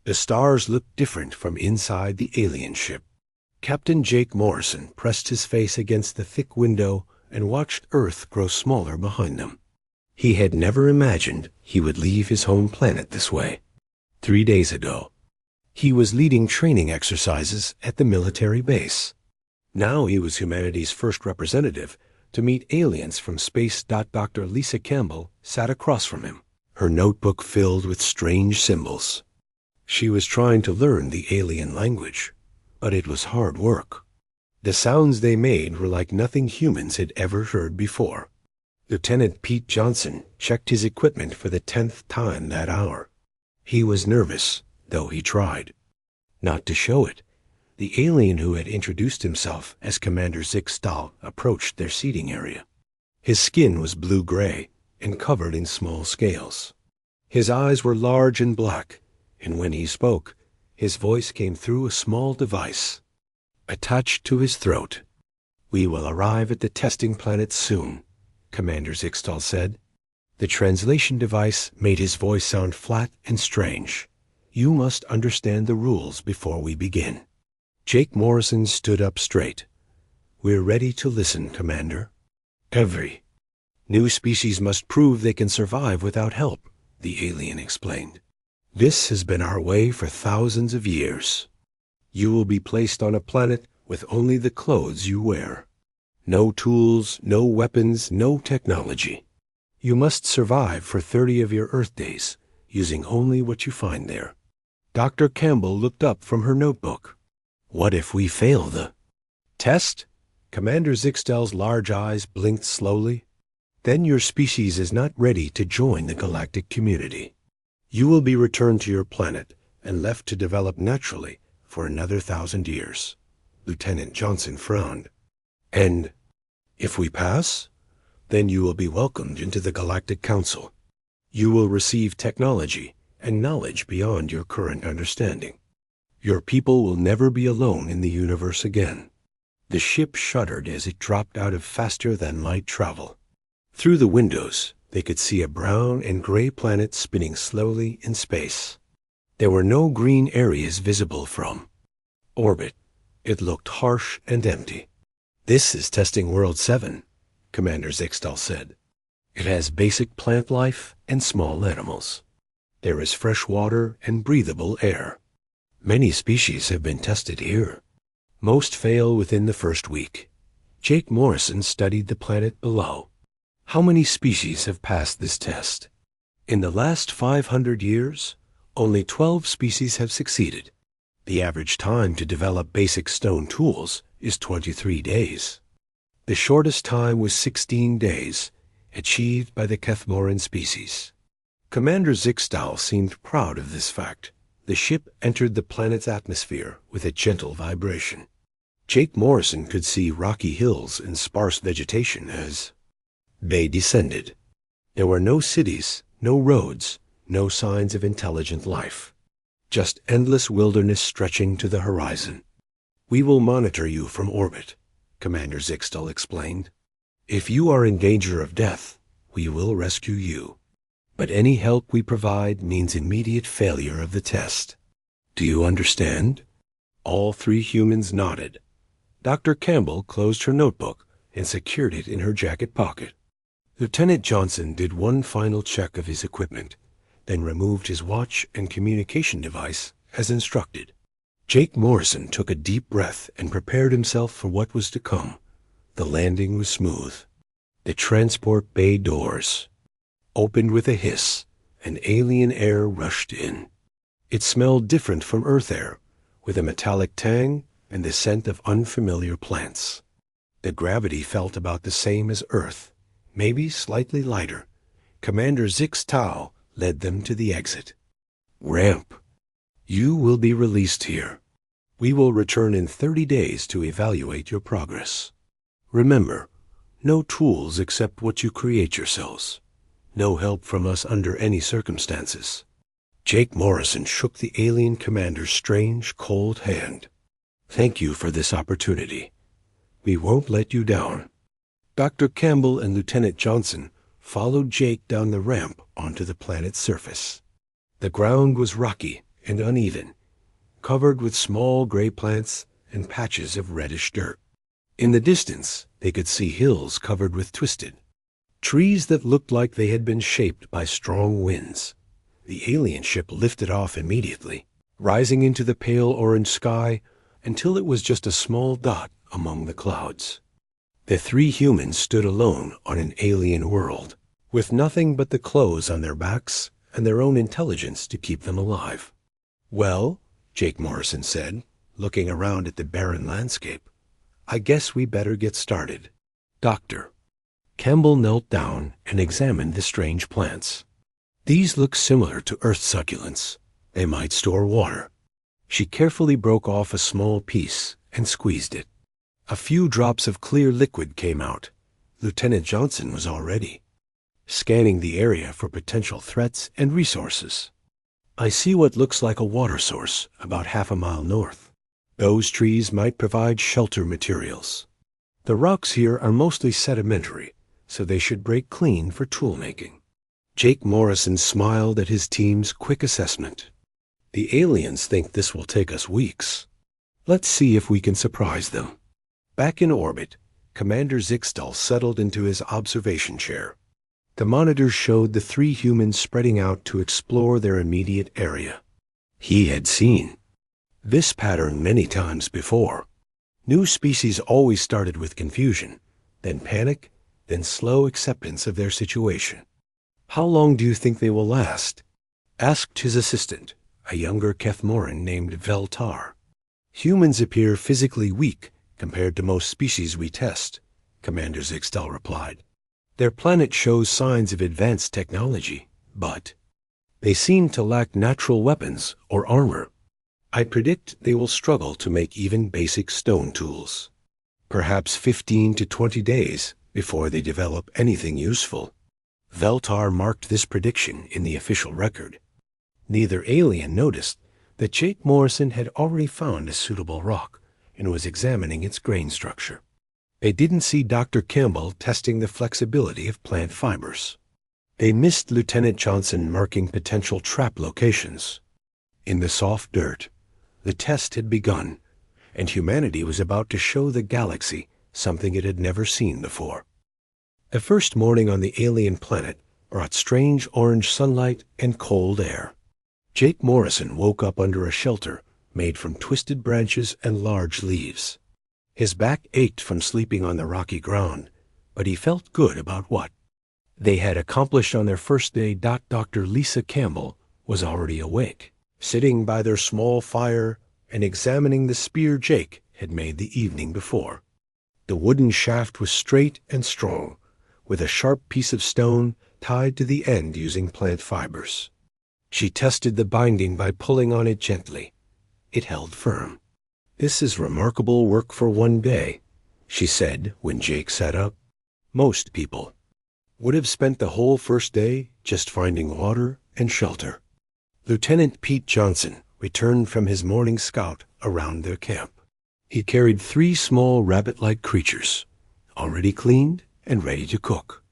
The stars looked different from inside the alien ship. Captain Jake Morrison pressed his face against the thick window and watched Earth grow smaller behind them. He had never imagined he would leave his home planet this way. 3 days ago, he was leading training exercises at the military base. Now he was humanity's first representative to meet aliens from space. Dr. Lisa Campbell sat across from him, her notebook filled with strange symbols. She was trying to learn the alien language, but it was hard work. The sounds they made were like nothing humans had ever heard before. Lieutenant Pete Johnson checked his equipment for the 10th time that hour. He was nervous, though he tried not to show it. The alien who had introduced himself as Commander Zixtal approached their seating area. His skin was blue-gray and covered in small scales. His eyes were large and black, and when he spoke, his voice came through a small device attached to his throat. "We will arrive at the testing planet soon," Commander Zixtal said. The translation device made his voice sound flat and strange. "You must understand the rules before we begin." Jake Morrison stood up straight. "We're ready to listen, Commander." "Every new species must prove they can survive without help," the alien explained. "This has been our way for thousands of years. You will be placed on a planet with only the clothes you wear. No tools, no weapons, no technology. You must survive for 30 of your Earth days, using only what you find there." Dr. Campbell looked up from her notebook. "What if we fail the test?" Commander Zixtal's large eyes blinked slowly. "Then your species is not ready to join the galactic community. You will be returned to your planet and left to develop naturally for another 1,000 years. Lieutenant Johnson frowned. "And if we pass, then you will be welcomed into the Galactic Council. You will receive technology and knowledge beyond your current understanding. Your people will never be alone in the universe again." The ship shuddered as it dropped out of faster-than-light travel. Through the windows, they could see a brown and gray planet spinning slowly in space. There were no green areas visible from orbit. It looked harsh and empty. "This is Testing World 7, Commander Zixtal said. "It has basic plant life and small animals. There is fresh water and breathable air. Many species have been tested here. Most fail within the first week." Jake Morrison studied the planet below. "How many species have passed this test?" "In the last 500 years, only 12 species have succeeded. The average time to develop basic stone tools is 23 days. The shortest time was 16 days, achieved by the Kethmoran species." Commander Zixtal seemed proud of this fact. The ship entered the planet's atmosphere with a gentle vibration. Jake Morrison could see rocky hills and sparse vegetation as they descended. There were no cities, no roads, no signs of intelligent life. Just endless wilderness stretching to the horizon. "We will monitor you from orbit," Commander Zixtal explained. "If you are in danger of death, we will rescue you. But any help we provide means immediate failure of the test. Do you understand?" All 3 humans nodded. Dr. Campbell closed her notebook and secured it in her jacket pocket. Lieutenant Johnson did one final check of his equipment, then removed his watch and communication device as instructed. Jake Morrison took a deep breath and prepared himself for what was to come. The landing was smooth. The transport bay doors opened with a hiss, and alien air rushed in. It smelled different from Earth air, with a metallic tang and the scent of unfamiliar plants. The gravity felt about the same as Earth, maybe slightly lighter. Commander Zixtal led them to the exit. "Ramp. You will be released here. We will return in 30 days to evaluate your progress. Remember, no tools except what you create yourselves. No help from us under any circumstances." Jake Morrison shook the alien commander's strange, cold hand. "Thank you for this opportunity. We won't let you down." Dr. Campbell and Lieutenant Johnson followed Jake down the ramp onto the planet's surface. The ground was rocky and uneven, covered with small gray plants and patches of reddish dirt. In the distance, they could see hills covered with twisted trees that looked like they had been shaped by strong winds. The alien ship lifted off immediately, rising into the pale orange sky until it was just a small dot among the clouds. The three humans stood alone on an alien world, with nothing but the clothes on their backs and their own intelligence to keep them alive. "Well," Jake Morrison said, looking around at the barren landscape, "I guess we better get started." "Doctor." Campbell knelt down and examined the strange plants. "These look similar to earth succulents. They might store water." She carefully broke off a small piece and squeezed it. A few drops of clear liquid came out. Lieutenant Johnson was already scanning the area for potential threats and resources. "I see what looks like a water source about half a mile north. Those trees might provide shelter materials. The rocks here are mostly sedimentary, so they should break clean for tool making." Jake Morrison smiled at his team's quick assessment. "The aliens think this will take us weeks. Let's see if we can surprise them." Back in orbit, Commander Zixtal settled into his observation chair. The monitors showed the three humans spreading out to explore their immediate area. He had seen this pattern many times before. New species always started with confusion, then panic, then slow acceptance of their situation. "How long do you think they will last?" asked his assistant, a younger Kethmoran named Veltar. "Humans appear physically weak compared to most species we test," Commander Zixtal replied. "Their planet shows signs of advanced technology, but they seem to lack natural weapons or armor. I predict they will struggle to make even basic stone tools. Perhaps 15 to 20 days before they develop anything useful." Veltar marked this prediction in the official record. Neither alien noticed that Jake Morrison had already found a suitable rock and was examining its grain structure. They didn't see Dr. Campbell testing the flexibility of plant fibers. They missed Lieutenant Johnson marking potential trap locations. In the soft dirt, the test had begun, and humanity was about to show the galaxy something it had never seen before. The first morning on the alien planet brought strange orange sunlight and cold air. Jake Morrison woke up under a shelter made from twisted branches and large leaves. His back ached from sleeping on the rocky ground, but he felt good about what they had accomplished on their first day. Dr. Lisa Campbell was already awake, sitting by their small fire and examining the spear Jake had made the evening before. The wooden shaft was straight and strong, with a sharp piece of stone tied to the end using plant fibers. She tested the binding by pulling on it gently. It held firm. "This is remarkable work for one day," she said when Jake sat up. "Most people would have spent the whole first day just finding water and shelter." Lieutenant Pete Johnson returned from his morning scout around their camp. He carried 3 small rabbit-like creatures, already cleaned and ready to cook.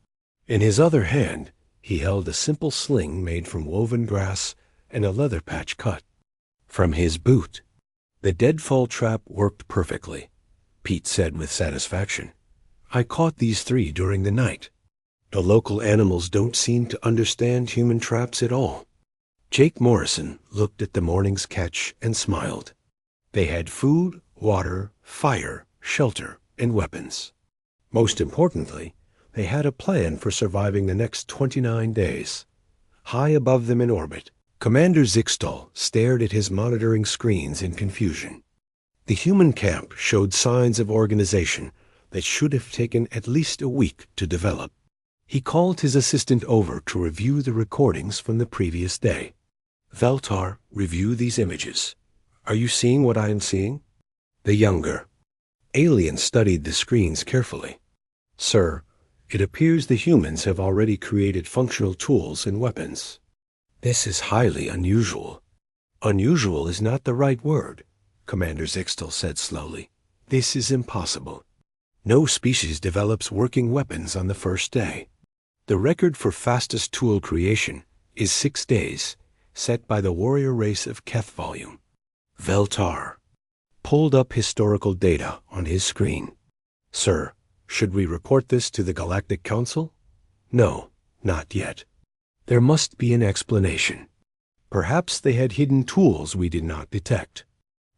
In his other hand, he held a simple sling made from woven grass and a leather patch cut from his boot. "The deadfall trap worked perfectly," Pete said with satisfaction. "I caught these 3 during the night. The local animals don't seem to understand human traps at all." Jake Morrison looked at the morning's catch and smiled. They had food, water, fire, shelter, and weapons. Most importantly, they had a plan for surviving the next 29 days. High above them in orbit, Commander Zixtal stared at his monitoring screens in confusion. The human camp showed signs of organization that should have taken at least a week to develop. He called his assistant over to review the recordings from the previous day. "Veltar, review these images. Are you seeing what I am seeing?" The younger alien studied the screens carefully. "Sir, it appears the humans have already created functional tools and weapons." "This is highly unusual." "Unusual is not the right word," Commander Zixtal said slowly. "This is impossible. No species develops working weapons on the first day. The record for fastest tool creation is 6 days, set by the warrior race of Keth volume. Veltar pulled up historical data on his screen. Sir, should we report this to the Galactic Council? No, not yet. There must be an explanation. Perhaps they had hidden tools we did not detect.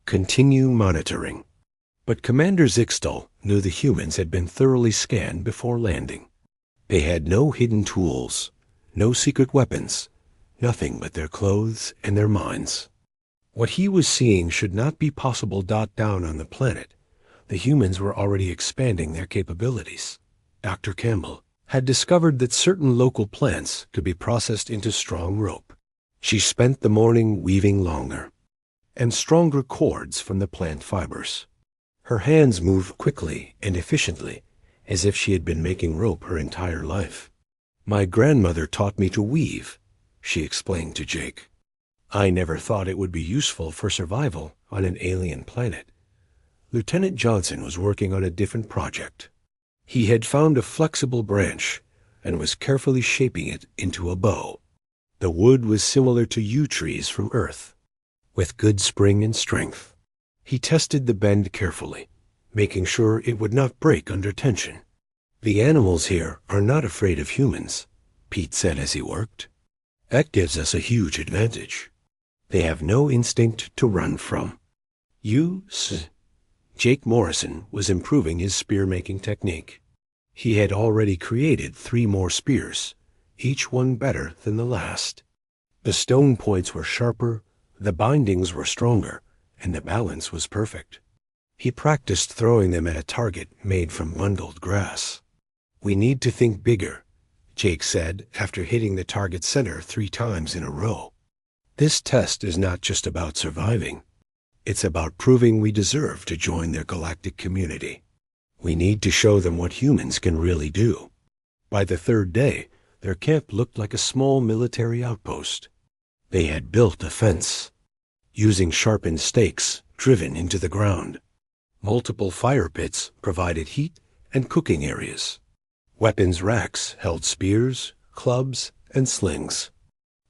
Continue monitoring. But Commander Zixtal knew the humans had been thoroughly scanned before landing. They had no hidden tools, no secret weapons, nothing but their clothes and their minds. What he was seeing should not be possible. Down on the planet, the humans were already expanding their capabilities. Dr. Campbell had discovered that certain local plants could be processed into strong rope. She spent the morning weaving longer and stronger cords from the plant fibers. Her hands moved quickly and efficiently, as if she had been making rope her entire life. My grandmother taught me to weave, she explained to Jake. I never thought it would be useful for survival on an alien planet. Lieutenant Johnson was working on a different project. He had found a flexible branch and was carefully shaping it into a bow. The wood was similar to yew trees from Earth, with good spring and strength. He tested the bend carefully, making sure it would not break under tension. The animals here are not afraid of humans, Pete said as he worked. That gives us a huge advantage. They have no instinct to run from. Jake Morrison was improving his spear-making technique. He had already created 3 more spears, each one better than the last. The stone points were sharper, the bindings were stronger, and the balance was perfect. He practiced throwing them at a target made from bundled grass. We need to think bigger, Jake said after hitting the target center 3 times in a row. This test is not just about surviving. It's about proving we deserve to join their galactic community. We need to show them what humans can really do. By the 3rd day, their camp looked like a small military outpost. They had built a fence, using sharpened stakes driven into the ground. Multiple fire pits provided heat and cooking areas. Weapons racks held spears, clubs, and slings.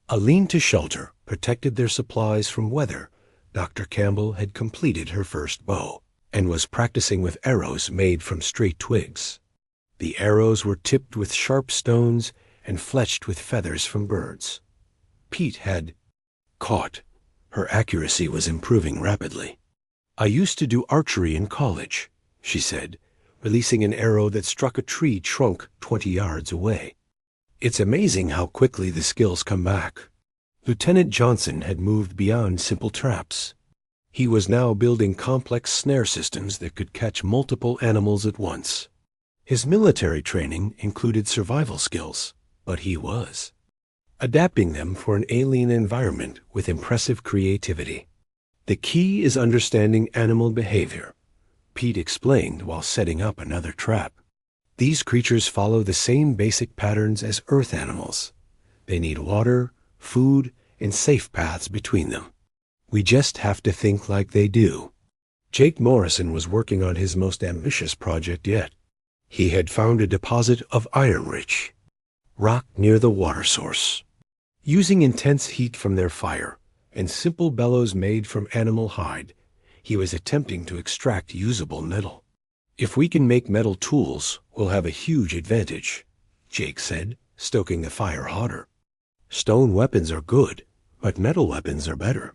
A lean-to shelter protected their supplies from weather. Dr. Campbell had completed her first bow and was practicing with arrows made from straight twigs. The arrows were tipped with sharp stones and fletched with feathers from birds. Pete had caught. Her accuracy was improving rapidly. I used to do archery in college, she said, releasing an arrow that struck a tree trunk 20 yards away. It's amazing how quickly the skills come back. Lieutenant Johnson had moved beyond simple traps. He was now building complex snare systems that could catch multiple animals at once. His military training included survival skills, but he was adapting them for an alien environment with impressive creativity. The key is understanding animal behavior, Pete explained while setting up another trap. These creatures follow the same basic patterns as Earth animals. They need water, food, and safe paths between them. We just have to think like they do. Jake Morrison was working on his most ambitious project yet. He had found a deposit of iron-rich rock near the water source. Using intense heat from their fire and simple bellows made from animal hide, he was attempting to extract usable metal. If we can make metal tools, we'll have a huge advantage, Jake said, stoking the fire hotter. Stone weapons are good, but metal weapons are better.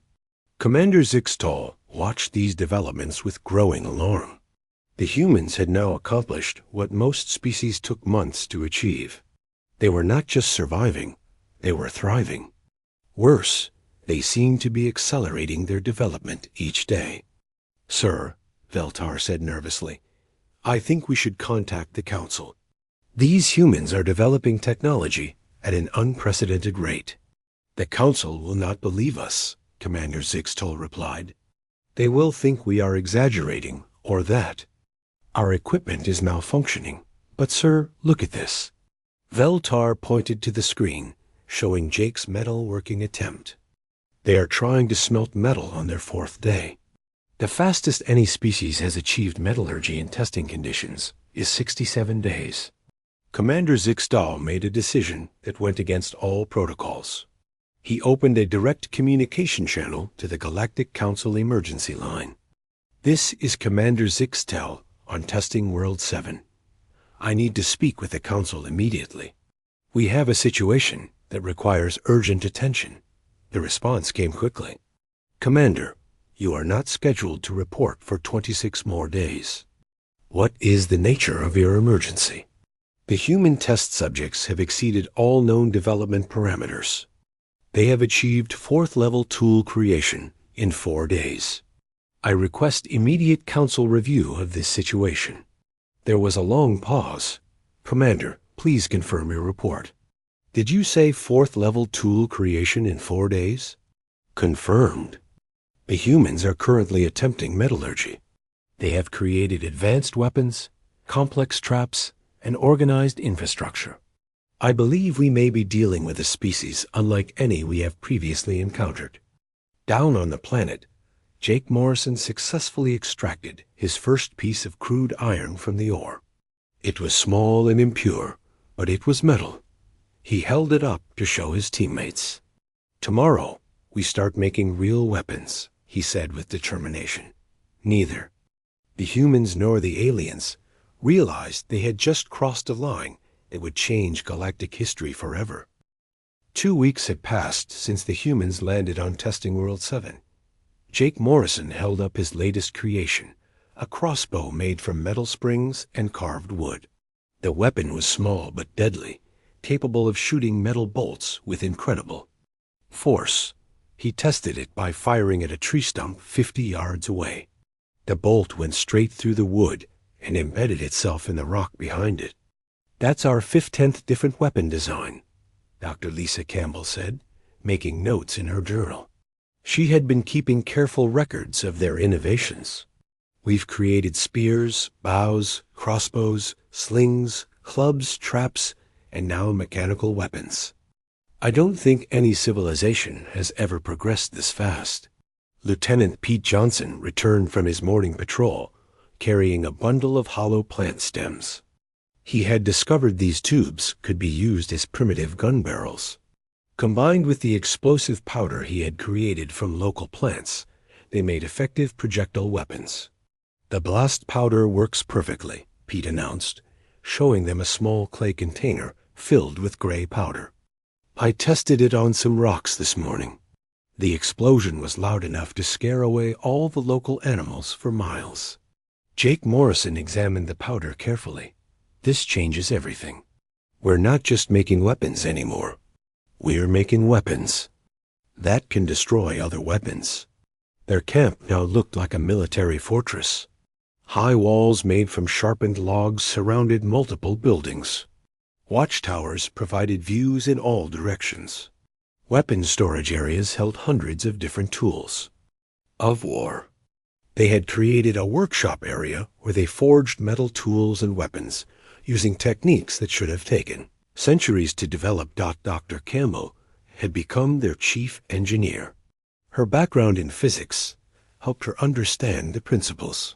Commander Zixtal watched these developments with growing alarm. The humans had now accomplished what most species took months to achieve. They were not just surviving, they were thriving. Worse, they seemed to be accelerating their development each day. Sir, Veltar said nervously, I think we should contact the Council. These humans are developing technology at an unprecedented rate. The Council will not believe us, Commander Zixtal replied. They will think we are exaggerating, or that our equipment is malfunctioning. But sir, look at this. Veltar pointed to the screen, showing Jake's metal-working attempt. They are trying to smelt metal on their 4th day. The fastest any species has achieved metallurgy in testing conditions is 67 days. Commander Zixtal made a decision that went against all protocols. He opened a direct communication channel to the Galactic Council emergency line. "This is Commander Zixtel on Testing World 7. I need to speak with the Council immediately. We have a situation that requires urgent attention." The response came quickly. "Commander, you are not scheduled to report for 26 more days. What is the nature of your emergency?" "The human test subjects have exceeded all known development parameters. They have achieved 4th-level tool creation in 4 days. I request immediate Council review of this situation." There was a long pause. "Commander, please confirm your report." "Did you say 4th-level tool creation in 4 days?" "Confirmed. The humans are currently attempting metallurgy. They have created advanced weapons, complex traps, and organized infrastructure. I believe we may be dealing with a species unlike any we have previously encountered." Down on the planet, Jake Morrison successfully extracted his first piece of crude iron from the ore. It was small and impure, but it was metal. He held it up to show his teammates. "Tomorrow, we start making real weapons," he said with determination. Neither the humans nor the aliens realized they had just crossed a line that would change galactic history forever. 2 weeks had passed since the humans landed on Testing World 7. Jake Morrison held up his latest creation, a crossbow made from metal springs and carved wood. The weapon was small but deadly, capable of shooting metal bolts with incredible force. He tested it by firing at a tree stump 50 yards away. The bolt went straight through the wood and embedded itself in the rock behind it. "That's our 15th different weapon design," Dr. Lisa Campbell said, making notes in her journal. She had been keeping careful records of their innovations. "We've created spears, bows, crossbows, slings, clubs, traps, and now mechanical weapons. I don't think any civilization has ever progressed this fast." Lieutenant Pete Johnson returned from his morning patrol, carrying a bundle of hollow plant stems. He had discovered these tubes could be used as primitive gun barrels. Combined with the explosive powder he had created from local plants, they made effective projectile weapons. "The blast powder works perfectly," Pete announced, showing them a small clay container filled with gray powder. "I tested it on some rocks this morning. The explosion was loud enough to scare away all the local animals for miles." Jake Morrison examined the powder carefully. "This changes everything. We're not just making weapons anymore. We're making weapons that can destroy other weapons." Their camp now looked like a military fortress. High walls made from sharpened logs surrounded multiple buildings. Watchtowers provided views in all directions. Weapon storage areas held hundreds of different tools of war. They had created a workshop area where they forged metal tools and weapons using techniques that should have taken centuries to develop. Dr. Campbell had become their chief engineer. Her background in physics helped her understand the principles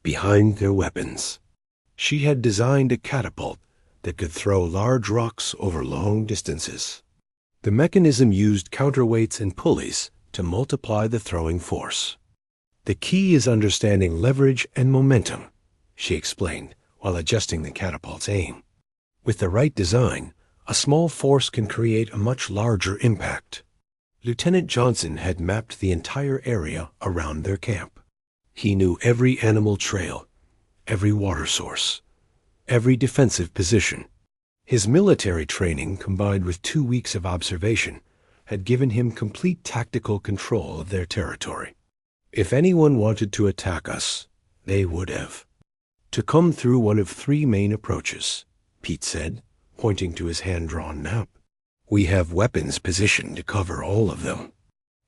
behind their weapons. She had designed a catapult that could throw large rocks over long distances. The mechanism used counterweights and pulleys to multiply the throwing force. "The key is understanding leverage and momentum," she explained while adjusting the catapult's aim. "With the right design, a small force can create a much larger impact." Lieutenant Johnson had mapped the entire area around their camp. He knew every animal trail, every water source, every defensive position. His military training, combined with 2 weeks of observation, had given him complete tactical control of their territory. If anyone wanted to attack us, they would have to come through one of 3 main approaches, Pete said, pointing to his hand-drawn map. "We have weapons positioned to cover all of them.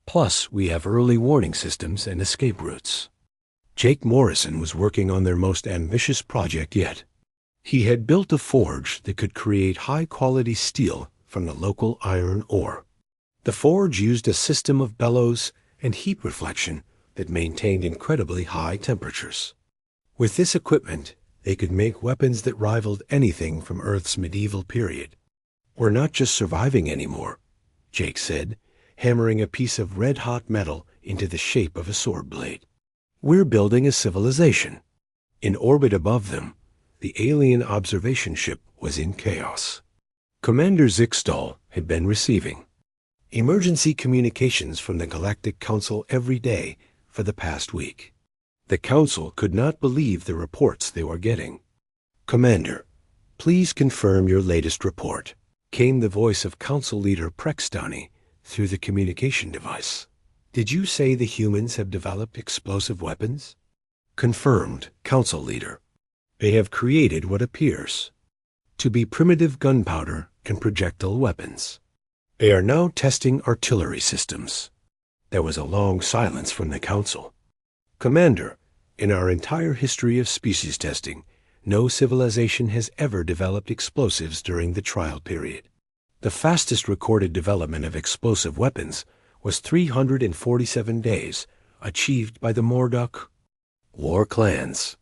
Plus, we have early warning systems and escape routes." Jake Morrison was working on their most ambitious project yet. He had built a forge that could create high-quality steel from the local iron ore. The forge used a system of bellows and heat reflection that maintained incredibly high temperatures. With this equipment, they could make weapons that rivaled anything from Earth's medieval period. "We're not just surviving anymore," Jake said, hammering a piece of red-hot metal into the shape of a sword blade. "We're building a civilization." In orbit above them, the alien observation ship was in chaos. Commander Zixtal had been receiving emergency communications from the Galactic Council every day for the past week. The Council could not believe the reports they were getting. "Commander, please confirm your latest report," came the voice of Council Leader Prextani through the communication device. "Did you say the humans have developed explosive weapons?" "Confirmed, Council Leader. They have created what appears to be primitive gunpowder and projectile weapons. They are now testing artillery systems." There was a long silence from the Council. "Commander, in our entire history of species testing, no civilization has ever developed explosives during the trial period. The fastest recorded development of explosive weapons was 347 days, achieved by the Mordok war clans.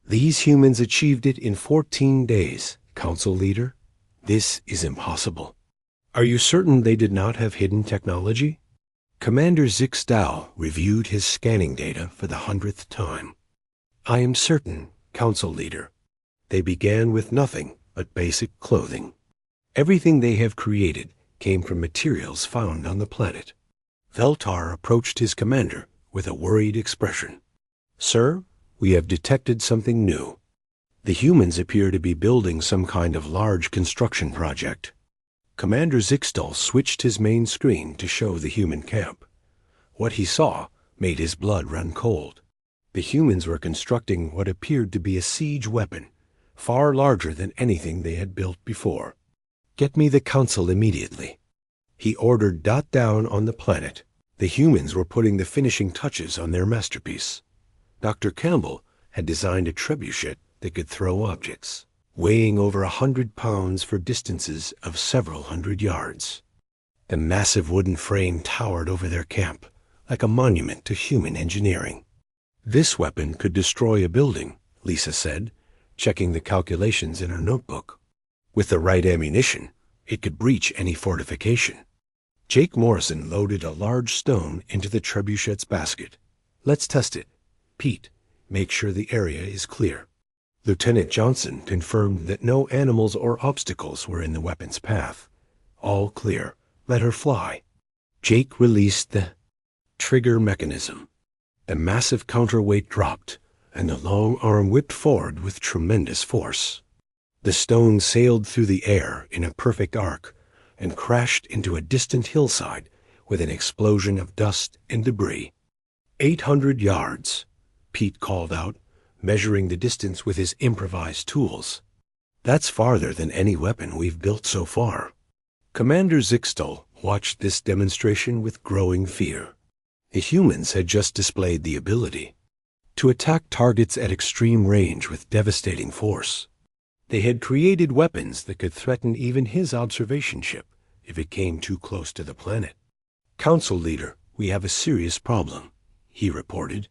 These humans achieved it in 14 days, Council Leader. This is impossible." "Are you certain they did not have hidden technology?" Commander Zixtal reviewed his scanning data for the 100th time. "I am certain, Council Leader. They began with nothing but basic clothing. Everything they have created came from materials found on the planet." Veltar approached his commander with a worried expression. "Sir, we have detected something new. The humans appear to be building some kind of large construction project." Commander Zixtal switched his main screen to show the human camp. What he saw made his blood run cold. The humans were constructing what appeared to be a siege weapon, far larger than anything they had built before. "Get me the Council immediately." He ordered down on the planet. The humans were putting the finishing touches on their masterpiece. Dr. Campbell had designed a trebuchet that could throw objects, weighing over 100 pounds for distances of several hundred yards. The massive wooden frame towered over their camp, like a monument to human engineering. "This weapon could destroy a building," Lisa said, checking the calculations in her notebook. "With the right ammunition, it could breach any fortification." Jake Morrison loaded a large stone into the trebuchet's basket. "Let's test it. Pete, make sure the area is clear." Lieutenant Johnson confirmed that no animals or obstacles were in the weapon's path. "All clear. Let her fly." Jake released the trigger mechanism. The massive counterweight dropped, and the long arm whipped forward with tremendous force. The stone sailed through the air in a perfect arc and crashed into a distant hillside with an explosion of dust and debris. 800 yards, Pete called out, measuring the distance with his improvised tools. "That's farther than any weapon we've built so far." Commander Zixtal watched this demonstration with growing fear. The humans had just displayed the ability to attack targets at extreme range with devastating force. They had created weapons that could threaten even his observation ship if it came too close to the planet. "Council Leader, we have a serious problem," he reported.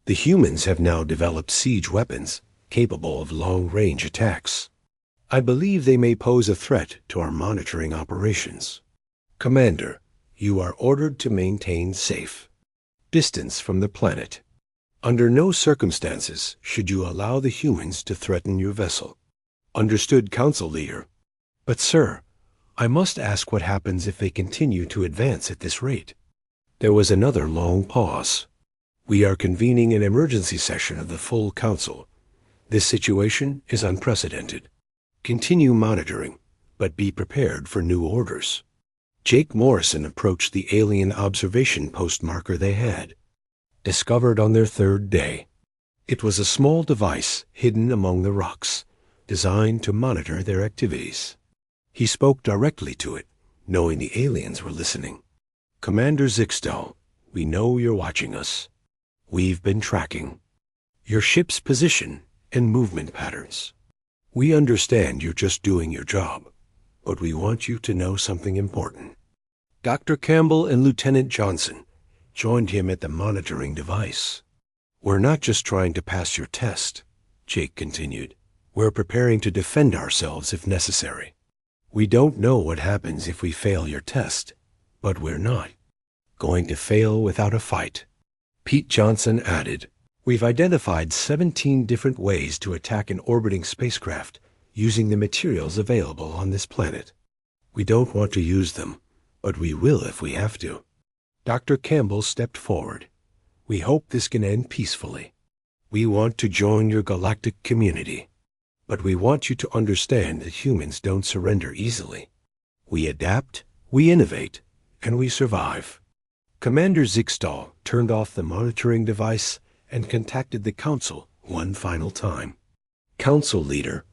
"The humans have now developed siege weapons capable of long-range attacks. I believe they may pose a threat to our monitoring operations. Commander, you are ordered to maintain safe distance from the planet. Under no circumstances should you allow the humans to threaten your vessel." "Understood, Council Leader. But, sir, I must ask what happens if they continue to advance at this rate." There was another long pause. "We are convening an emergency session of the full Council. This situation is unprecedented. Continue monitoring, but be prepared for new orders." Jake Morrison approached the alien observation post marker they had, discovered on their third day. It was a small device hidden among the rocks, designed to monitor their activities. He spoke directly to it, knowing the aliens were listening. "Commander Zixtal, we know you're watching us. We've been tracking your ship's position and movement patterns. We understand you're just doing your job, but we want you to know something important." Dr. Campbell and Lieutenant Johnson joined him at the monitoring device. "We're not just trying to pass your test," Jake continued. "We're preparing to defend ourselves if necessary. We don't know what happens if we fail your test, but we're not going to fail without a fight. Pete Johnson added, "We've identified 17 different ways to attack an orbiting spacecraft using the materials available on this planet. We don't want to use them, but we will if we have to." Dr. Campbell stepped forward. "We hope this can end peacefully. We want to join your galactic community, but we want you to understand that humans don't surrender easily. We adapt, we innovate, and we survive." Commander Zixtal turned off the monitoring device and contacted the Council one final time. "Council Leader,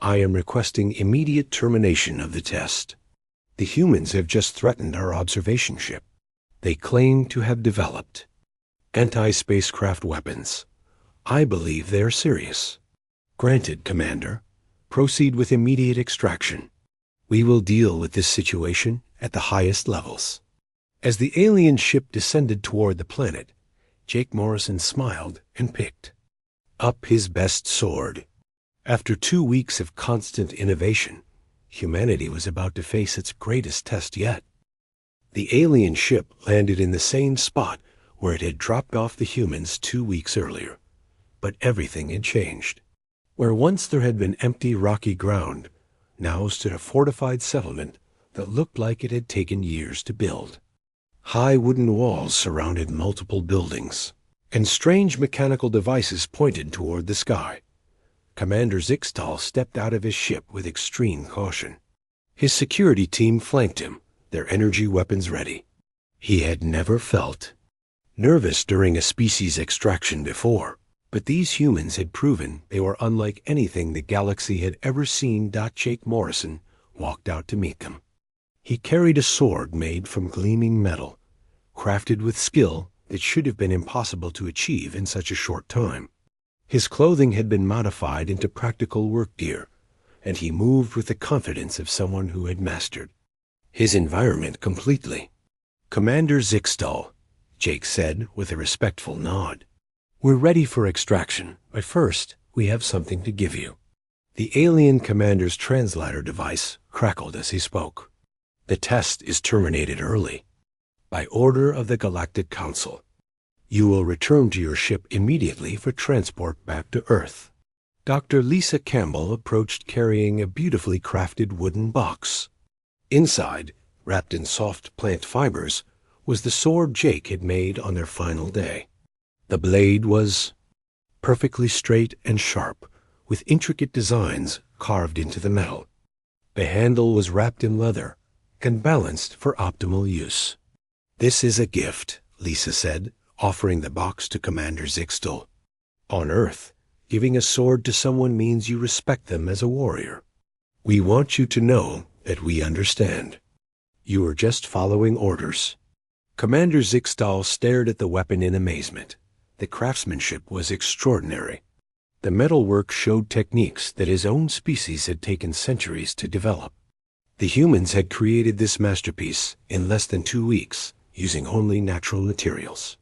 I am requesting immediate termination of the test. The humans have just threatened our observation ship. They claim to have developed anti-spacecraft weapons. I believe they are serious." "Granted, Commander. Proceed with immediate extraction. We will deal with this situation at the highest levels." As the alien ship descended toward the planet, Jake Morrison smiled and picked up his best sword. After 2 weeks of constant innovation, humanity was about to face its greatest test yet. The alien ship landed in the same spot where it had dropped off the humans 2 weeks earlier. But everything had changed. Where once there had been empty, rocky ground, now stood a fortified settlement that looked like it had taken years to build. High wooden walls surrounded multiple buildings, and strange mechanical devices pointed toward the sky. Commander Zixtal stepped out of his ship with extreme caution. His security team flanked him, their energy weapons ready. He had never felt nervous during a species extraction before, but these humans had proven they were unlike anything the galaxy had ever seen. Jake Morrison walked out to meet them. He carried a sword made from gleaming metal, crafted with skill that should have been impossible to achieve in such a short time. His clothing had been modified into practical work gear, and he moved with the confidence of someone who had mastered his environment completely. "Commander Zixtal," Jake said with a respectful nod, "we're ready for extraction, but first we have something to give you." The alien commander's translator device crackled as he spoke. "The test is terminated early, by order of the Galactic Council. You will return to your ship immediately for transport back to Earth." Dr. Lisa Campbell approached carrying a beautifully crafted wooden box. Inside, wrapped in soft plant fibers, was the sword Jake had made on their final day. The blade was perfectly straight and sharp, with intricate designs carved into the metal. The handle was wrapped in leather and balanced for optimal use. "This is a gift," Lisa said, offering the box to Commander Zixtal. "On Earth, giving a sword to someone means you respect them as a warrior. We want you to know that we understand. You are just following orders." Commander Zixtal stared at the weapon in amazement. The craftsmanship was extraordinary. The metalwork showed techniques that his own species had taken centuries to develop. The humans had created this masterpiece in less than 2 weeks, using only natural materials.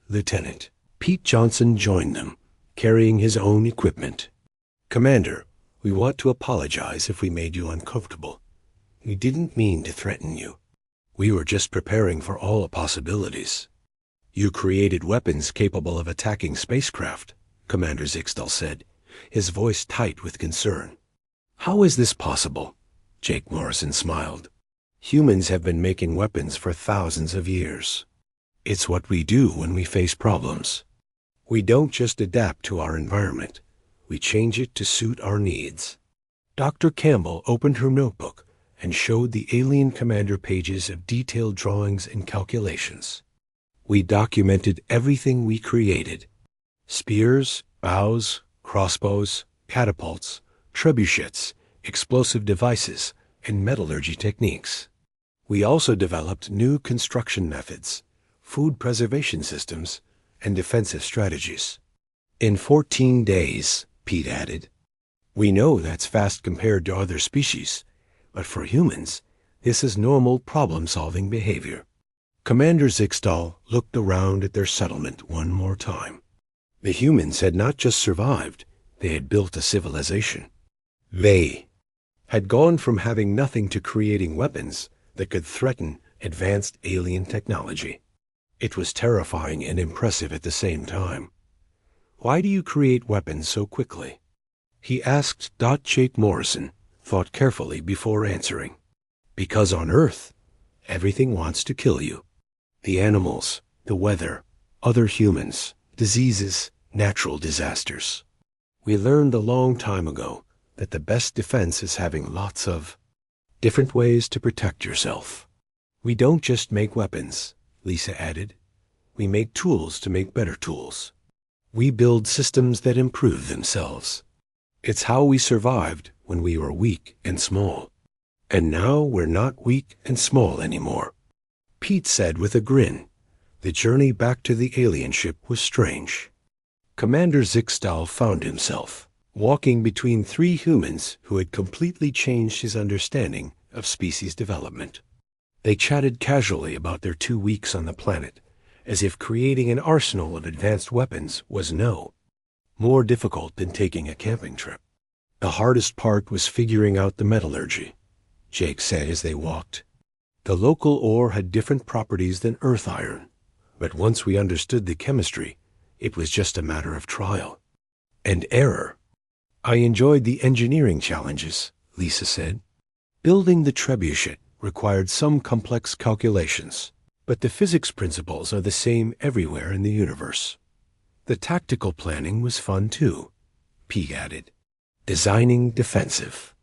Lieutenant Pete Johnson joined them, carrying his own equipment. "Commander, we want to apologize if we made you uncomfortable. We didn't mean to threaten you. We were just preparing for all possibilities." "You created weapons capable of attacking spacecraft," Commander Zixtal said, his voice tight with concern. "How is this possible?" Jake Morrison smiled. "Humans have been making weapons for thousands of years. It's what we do when we face problems. We don't just adapt to our environment. We change it to suit our needs." Dr. Campbell opened her notebook and showed the alien commander pages of detailed drawings and calculations. "We documented everything we created: spears, bows, crossbows, catapults, trebuchets, explosive devices, and metallurgy techniques. We also developed new construction methods, food preservation systems, and defensive strategies." "In 14 days, Pete added. "We know that's fast compared to other species, but for humans, this is normal problem-solving behavior." Commander Zixtal looked around at their settlement one more time. The humans had not just survived, they had built a civilization. They had gone from having nothing to creating weapons that could threaten advanced alien technology. It was terrifying and impressive at the same time. "Why do you create weapons so quickly?" he asked. Jake Morrison thought carefully before answering. "Because on Earth, everything wants to kill you. The animals, the weather, other humans, diseases, natural disasters. We learned a long time ago that the best defense is having lots of different ways to protect yourself. We don't just make weapons," Lisa added. "We make tools to make better tools. We build systems that improve themselves. It's how we survived when we were weak and small. And now we're not weak and small anymore," Pete said with a grin. The journey back to the alien ship was strange. Commander Zixtal found himself walking between three humans who had completely changed his understanding of species development. They chatted casually about their 2 weeks on the planet, as if creating an arsenal of advanced weapons was more difficult than taking a camping trip. "The hardest part was figuring out the metallurgy," Jake said as they walked. "The local ore had different properties than Earth iron, but once we understood the chemistry, it was just a matter of trial and error." "I enjoyed the engineering challenges," Lisa said. "Building the trebuchet required some complex calculations, but the physics principles are the same everywhere in the universe. The tactical planning was fun too," Pete added. "Designing defensive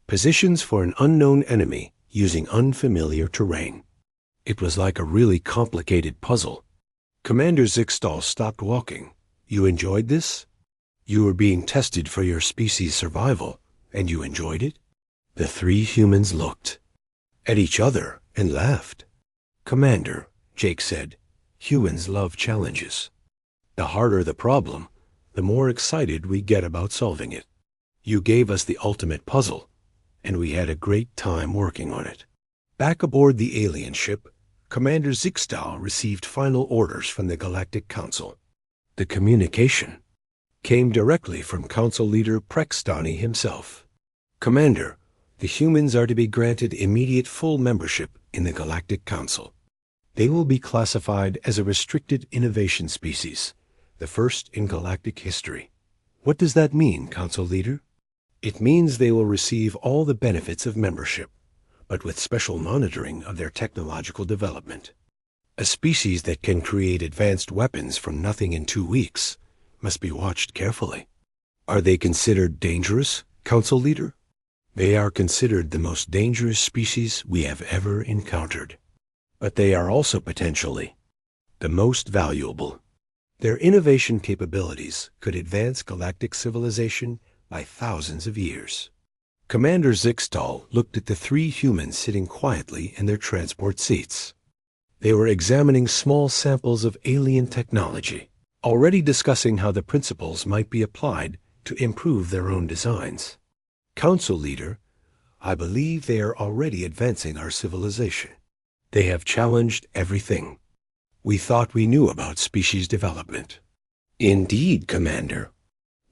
positions for an unknown enemy using unfamiliar terrain. It was like a really complicated puzzle." Commander Zixtal stopped walking. "You enjoyed this? You were being tested for your species' survival, and you enjoyed it?" The three humans looked at each other and laughed. "Commander," Jake said, "humans love challenges. The harder the problem, the more excited we get about solving it. You gave us the ultimate puzzle, and we had a great time working on it." Back aboard the alien ship, Commander Zixtal received final orders from the Galactic Council. The communication came directly from Council Leader Prextani himself. "Commander, the humans are to be granted immediate full membership in the Galactic Council. They will be classified as a restricted innovation species, the first in galactic history." "What does that mean, Council Leader?" "It means they will receive all the benefits of membership, but with special monitoring of their technological development. A species that can create advanced weapons from nothing in 2 weeks must be watched carefully." "Are they considered dangerous, Council Leader?" "They are considered the most dangerous species we have ever encountered. But they are also potentially the most valuable. Their innovation capabilities could advance galactic civilization by thousands of years." Commander Zixtal looked at the three humans sitting quietly in their transport seats. They were examining small samples of alien technology, already discussing how the principles might be applied to improve their own designs. "Council Leader, I believe they are already advancing our civilization. They have challenged everything we thought we knew about species development." "Indeed, Commander.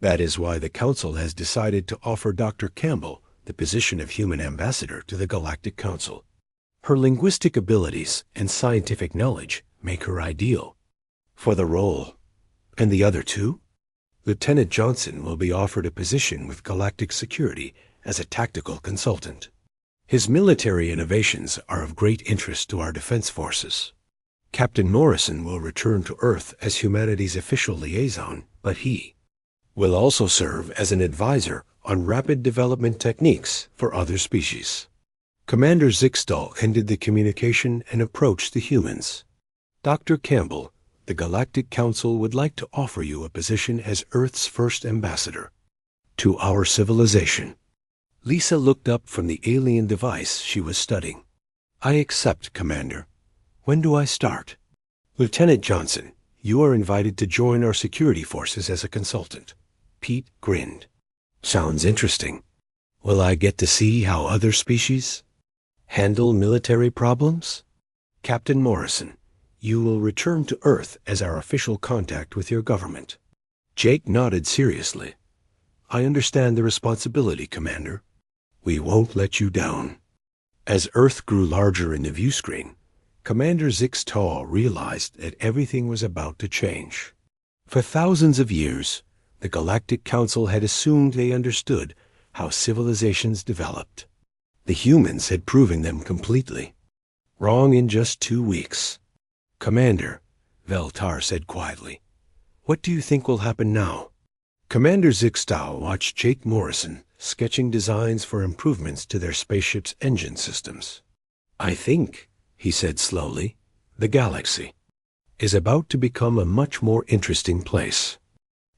That is why the Council has decided to offer Dr. Campbell the position of Human Ambassador to the Galactic Council. Her linguistic abilities and scientific knowledge make her ideal for the role." "And the other two?" "Lieutenant Johnson will be offered a position with Galactic Security as a tactical consultant. His military innovations are of great interest to our defense forces. Captain Morrison will return to Earth as humanity's official liaison, but he will also serve as an advisor on rapid development techniques for other species." Commander Zixtal ended the communication and approached the humans. "Dr. Campbell, the Galactic Council would like to offer you a position as Earth's first ambassador to our civilization." Lisa looked up from the alien device she was studying. "I accept, Commander. When do I start?" "Lieutenant Johnson, you are invited to join our security forces as a consultant." Pete grinned. "Sounds interesting. Will I get to see how other species handle military problems?" "Captain Morrison, you will return to Earth as our official contact with your government." Jake nodded seriously. "I understand the responsibility, Commander. We won't let you down." As Earth grew larger in the view screen, Commander Zixtal realized that everything was about to change. For thousands of years, the Galactic Council had assumed they understood how civilizations developed. The humans had proven them completely wrong in just 2 weeks. "Commander," Veltar said quietly, "what do you think will happen now?" Commander Zixtal watched Jake Morrison sketching designs for improvements to their spaceship's engine systems. "I think," he said slowly, "the galaxy is about to become a much more interesting place."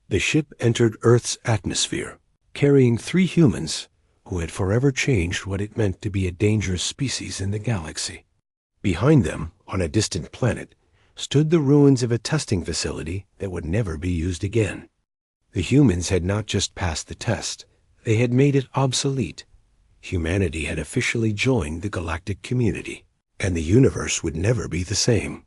The ship entered Earth's atmosphere, carrying 3 humans who had forever changed what it meant to be a dangerous species in the galaxy. Behind them, on a distant planet, stood the ruins of a testing facility that would never be used again. The humans had not just passed the test, they had made it obsolete. Humanity had officially joined the galactic community, and the universe would never be the same.